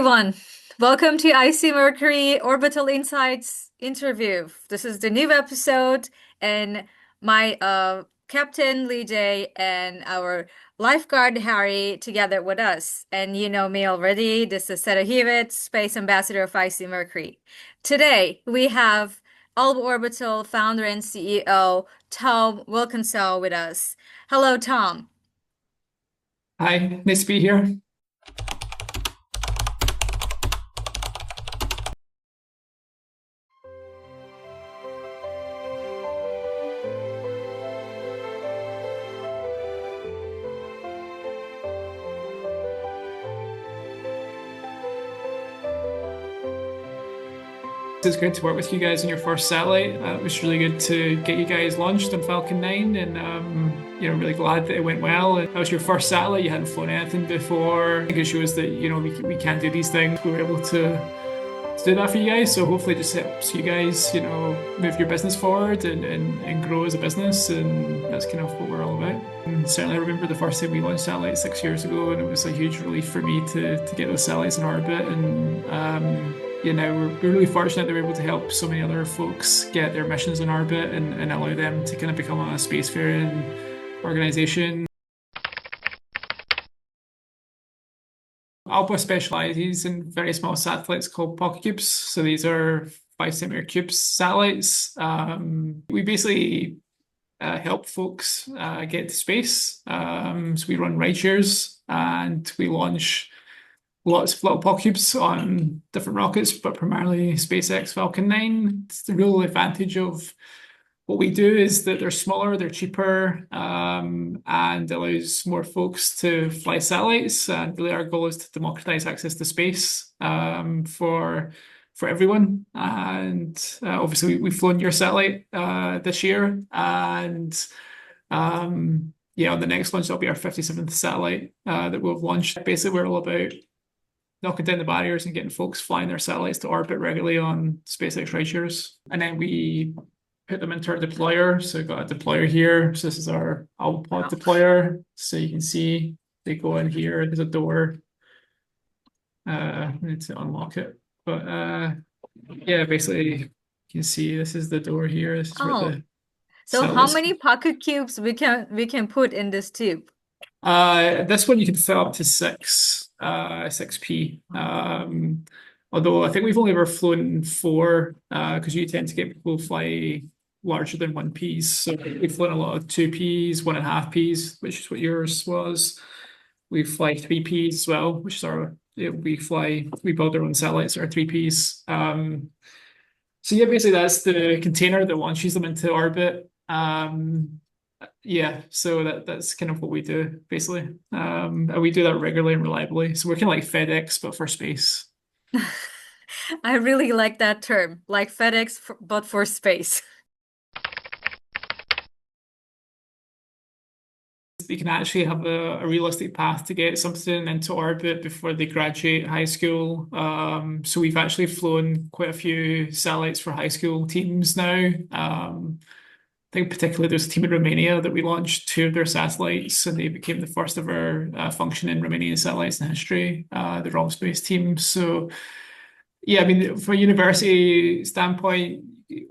everyone. Welcome to icMercury Orbital Insights interview. This is the new episode, and my captain Lee J and our lifeguard Harry together with us. And you know me already. This is Seta Hewitt, Space Ambassador of icMercury. Today we have Alba Orbital founder and CEO Tom Walkinshaw with us. Hello, Tom. Hi, nice to be here. It's great to work with you guys on your first satellite. It was really good to get you guys launched on Falcon 9, and really glad that it went well. And that was your first satellite. You hadn't flown anything before. I think it shows that we can do these things. We were able to do that for you guys. So hopefully, it just helps you guys move your business forward and grow as a business. And that's kind of what we're all about. And certainly, I remember the first time we launched satellites 6 years ago, and it was a huge relief for me to get those satellites in orbit. And we're really fortunate that we're able to help so many other folks get their missions in orbit and allow them to kind of become a spacefaring organization. Alba specializes in very small satellites called PocketQubes. So these are 5 centimeter cubes satellites. We basically help folks get to space. So we run ride shares and we launch lots of little PocketQubes on different rockets, but primarily SpaceX Falcon 9. It's the real advantage of what we do is that they're smaller, they're cheaper, and allows more folks to fly satellites. And really, our goal is to democratize access to space for everyone. And obviously, we've flown your satellite this year, and on the next launch, that'll be our 57th satellite that we'll have launched. Basically, we're all about knocking down the barriers and getting folks flying their satellites to orbit regularly on SpaceX rideshares. And then we put them into our deployer. So we've got a deployer here. So this is our Alba Pod deployer. So you can see they go in here. There's a door. We need to unlock it. But basically you can see this is the door here. This is where the so how many PocketQubes we can put in this tube? This one you can fill up to 6P. Although I think we've only ever flown 4 because you tend to get people who fly larger than 1Ps. So we've flown a lot of 2Ps, 1.5Ps, which is what yours was. We fly 3Ps as well, which is we build our own satellites that are 3Ps. Basically that's the container that launches them into orbit. So that's kind of what we do, basically. And we do that regularly and reliably. So we're kind of like FedEx, but for space. I really like that term, like FedEx, but for space. They can actually have a realistic path to get something into orbit before they graduate high school. So we've actually flown quite a few satellites for high school teams now. I think particularly there's a team in Romania that we launched 2 of their satellites, and they became the first ever functioning Romanian satellites in history, the ROM space team. So, from a university standpoint,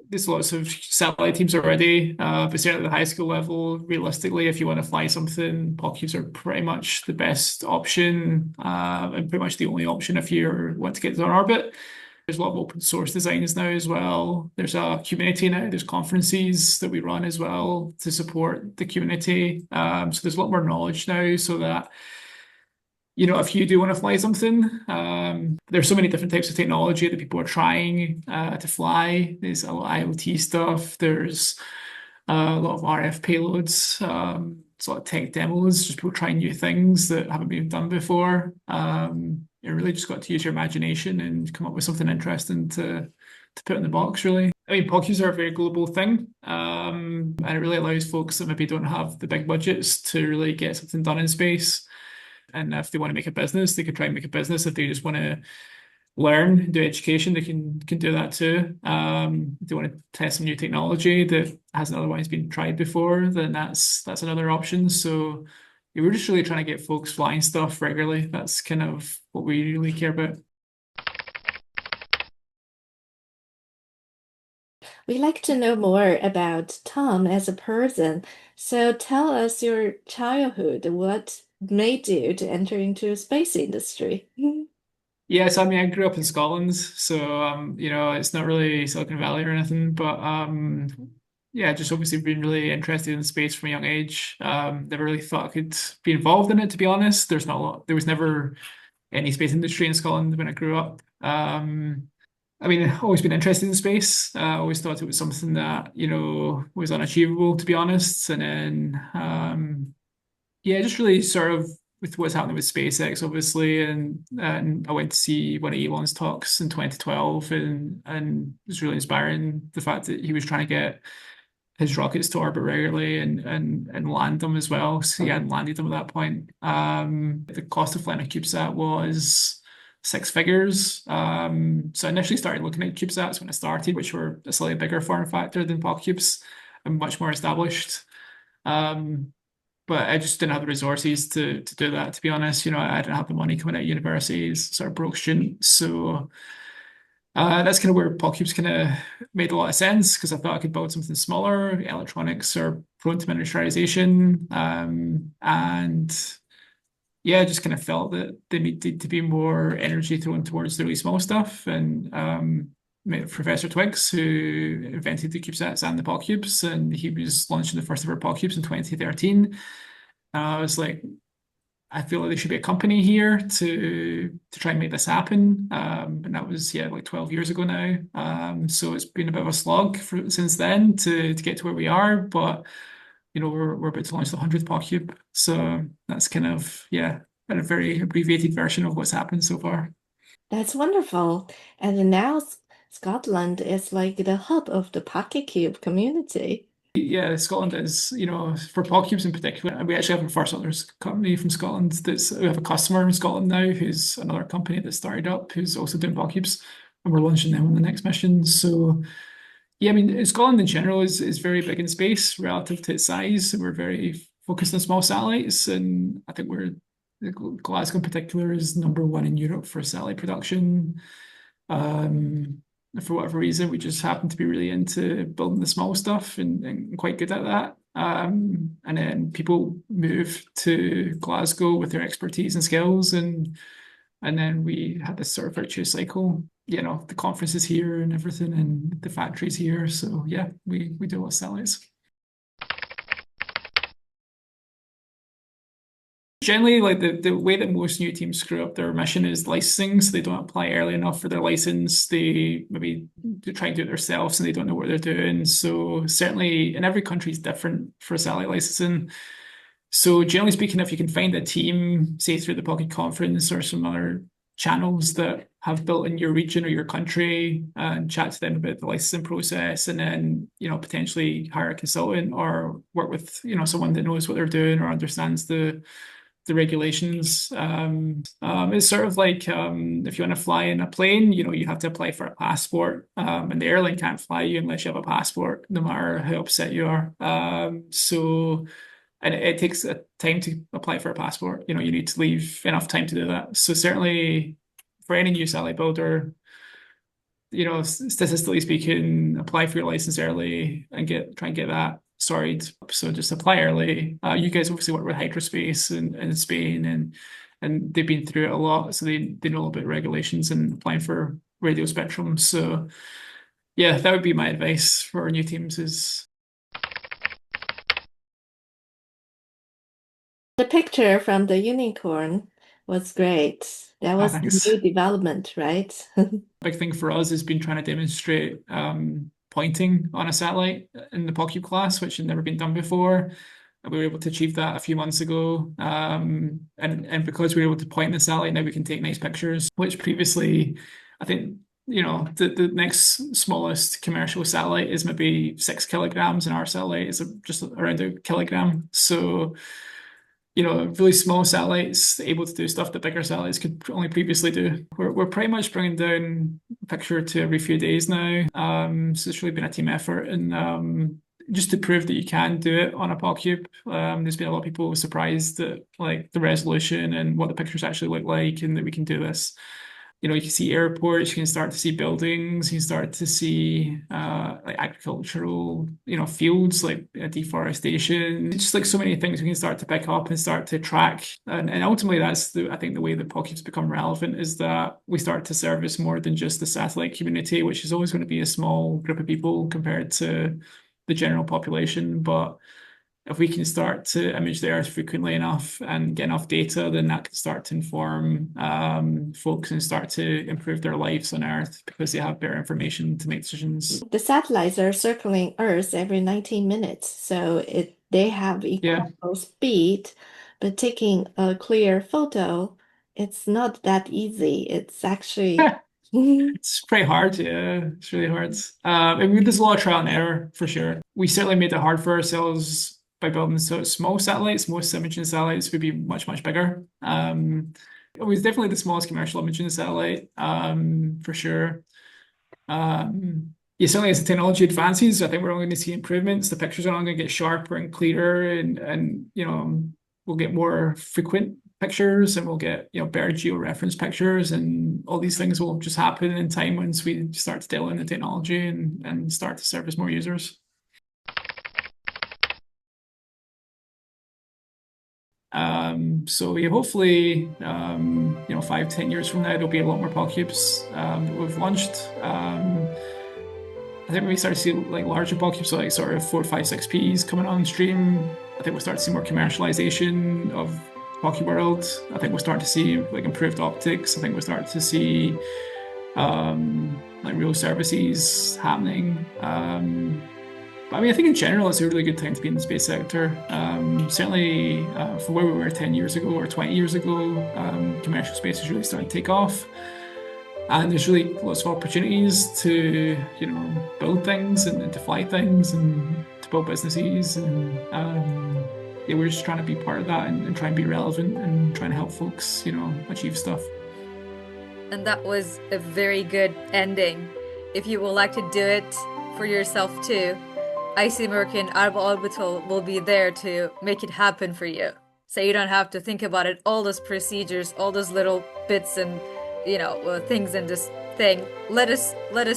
there's lots of satellite teams already, but certainly at the high school level, realistically, if you want to fly something, PocketQubes are pretty much the best option, and pretty much the only option if you want to get to an orbit. There's a lot of open source designs now as well. There's a community now. There's conferences that we run as well to support the community. So there's a lot more knowledge now so that, if you do want to fly something, there's so many different types of technology that people are trying to fly. There's a lot of IoT stuff. There's a lot of RF payloads. It's a lot of tech demos, just people trying new things that haven't been done before. You really just got to use your imagination and come up with something interesting to put in the box, really. I mean, PocketQubes are a very global thing, and it really allows folks that maybe don't have the big budgets to really get something done in space. And if they want to make a business, they could try and make a business. If they just want to learn, do education, they can do that too. If they want to test some new technology that hasn't otherwise been tried before, then that's another option. So we're just really trying to get folks flying stuff regularly. That's kind of what we really care about. We like to know more about Tom as a person. So tell us your childhood. What made you to enter into the space industry? Yes, I mean, I grew up in Scotland, so it's not really Silicon Valley or anything, but yeah, just obviously been really interested in space from a young age. Never really thought I could be involved in it, to be honest. There was never any space industry in Scotland when I grew up. I mean, I've always been interested in space. I always thought it was something that, was unachievable, to be honest. And then, yeah, just really sort of with what's happening with SpaceX, obviously, and I went to see one of Elon's talks in 2012, and it was really inspiring the fact that he was trying to get his rockets to orbit regularly and land them as well. So he hadn't landed them at that point. The cost of flying a CubeSat was six figures. So I initially started looking at CubeSats when I started, which were a slightly bigger form factor than PocketQubes and much more established. Um, but I just didn't have the resources to do that, to be honest. I didn't have the money coming out of university as sort of broke student. So that's kind of where PocketQubes kind of made a lot of sense because I thought I could build something smaller. Electronics are prone to miniaturization. And yeah, I just kind of felt that there needed to be more energy thrown towards the really small stuff. And met Professor Twiggs, who invented the CubeSats and the PocketQubes, and he was launching the first ever PocketQubes in 2013. And I was like, I feel like there should be a company here to try and make this happen. And that was like 12 years ago now. So it's been a bit of a slog since then to get to where we are. But we're about to launch the 100th PocketCube. So that's kind of a very abbreviated version of what's happened so far. That's wonderful. And now Scotland is like the hub of the Pocket Cube community. Yeah, Scotland is, for PocketCubes in particular, and we actually have a first others company from Scotland we have a customer in Scotland now who's another company that started up who's also doing PocketCubes, and we're launching them on the next mission. So yeah, I mean, Scotland in general is very big in space relative to its size. We're very focused on small satellites, and I think Glasgow in particular is number one in Europe for satellite production. Um, for whatever reason, we just happen to be really into building the small stuff and quite good at that. And then people move to Glasgow with their expertise and skills, and then we had this sort of virtuous cycle. The conferences here and everything, and the factories here. So yeah, we do a lot of satellites. Generally, like the way that most new teams screw up their mission is licensing. So they don't apply early enough for their license. They maybe try and do it themselves and they don't know what they're doing. So certainly, and every country is different for satellite licensing. So generally speaking, if you can find a team, say through the Pocket Conference or some other channels that have built in your region or your country, and chat to them about the licensing process, and then potentially hire a consultant or work with someone that knows what they're doing or understands the regulations. It's sort of like if you want to fly in a plane, you have to apply for a passport, and the airline can't fly you unless you have a passport, no matter how upset you are. And it takes a time to apply for a passport. You need to leave enough time to do that. So certainly for any new satellite builder, statistically speaking, apply for your license early and try and get that sorted. So just apply early. You guys obviously work with Hydrospace in Spain, and they've been through it a lot, so they know about regulations and applying for radio spectrum. So yeah, that would be my advice for our new teams is The picture from the unicorn was great. That was the thanks. new development, right? Big thing for us has been trying to demonstrate pointing on a satellite in the PocketQube class, which had never been done before. We were able to achieve that a few months ago. And because we were able to point the satellite, now we can take nice pictures, which previously, I think, the next smallest commercial satellite is maybe 6 kilograms, and our satellite is just around a kilogram. So, really small satellites able to do stuff that bigger satellites could only previously do. We're pretty much bringing down a picture to every few days now. So it's really been a team effort, and just to prove that you can do it on a PocketCube. There's been a lot of people surprised at like the resolution and what the pictures actually look like, and that we can do this. you can see airports, you can start to see buildings, you can start to see like agricultural, fields like deforestation. It's just like so many things we can start to pick up and start to track. And ultimately that's I think the way that PocketQubes become relevant is that we start to service more than just the satellite community, which is always going to be a small group of people compared to the general population. But if we can start to image the Earth frequently enough and get enough data, then that can start to inform folks and start to improve their lives on Earth because they have better information to make decisions. The satellites are circling Earth every 19 minutes, so they have Yeah. equal speed, but taking a clear photo, it's not that easy. It's actually It's pretty hard, yeah. It's really hard. There's a lot of trial and error for sure. We certainly made it hard for ourselves by building so small satellites. Most imaging satellites would be much, much bigger. It was definitely the smallest commercial imaging satellite, for sure. Yeah, certainly as the technology advances, I think we're only going to see improvements. The pictures are only going to get sharper and clearer, and we'll get more frequent pictures, and we'll get better georeference pictures, and all these things will just happen in time once we start to delve into technology and start to service more users. So yeah, hopefully, 5-10 years from now, there'll be a lot more PocketQubes that we've launched. I think when we start to see like larger PocketQubes, so like sort of 4, 5, 6Ps coming on stream, I think we'll start to see more commercialization of Pocket World. I think we'll start to see like improved optics. I think we'll start to see like real services happening. But I mean, I think in general, it's a really good time to be in the space sector. Certainly, from where we were 10 years ago or 20 years ago, commercial space is really starting to take off. And there's really lots of opportunities to, build things and to fly things and to build businesses. And yeah, we're just trying to be part of that and try and be relevant and trying to help folks, achieve stuff. And that was a very good ending. If you would like to do it for yourself too, icMercury and Alba Orbital will be there to make it happen for you. So you don't have to think about it, all those procedures, all those little bits and things in this thing. Let us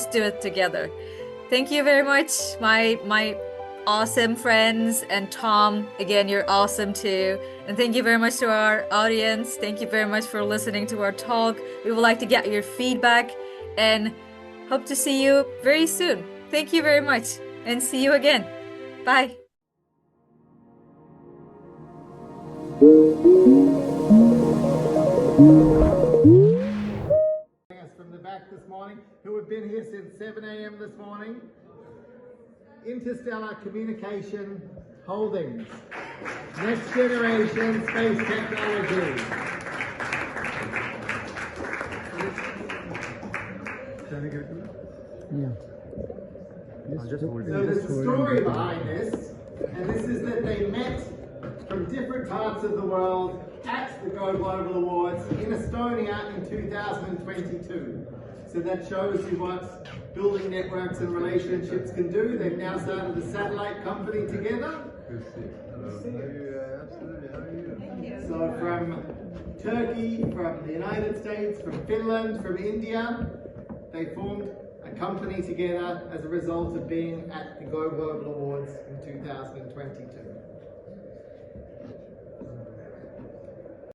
do it together. Thank you very much, my awesome friends, and Tom, again, you're awesome too. And thank you very much to our audience. Thank you very much for listening to our talk. We would like to get your feedback and hope to see you very soon. Thank you very much and see you again. Bye. From the back this morning, who have been here since 7 a.m. this morning. Interstellar Communication Holdings. Next generation space technology. So there's a story behind this, and this is that they met from different parts of the world at the Go Global Awards in Estonia in 2022. So that shows you what building networks and relationships can do. They've now started a satellite company together. So from Turkey, from the United States, from Finland, from India, they formed a company together as a result of being at the Go Global Awards in 2022.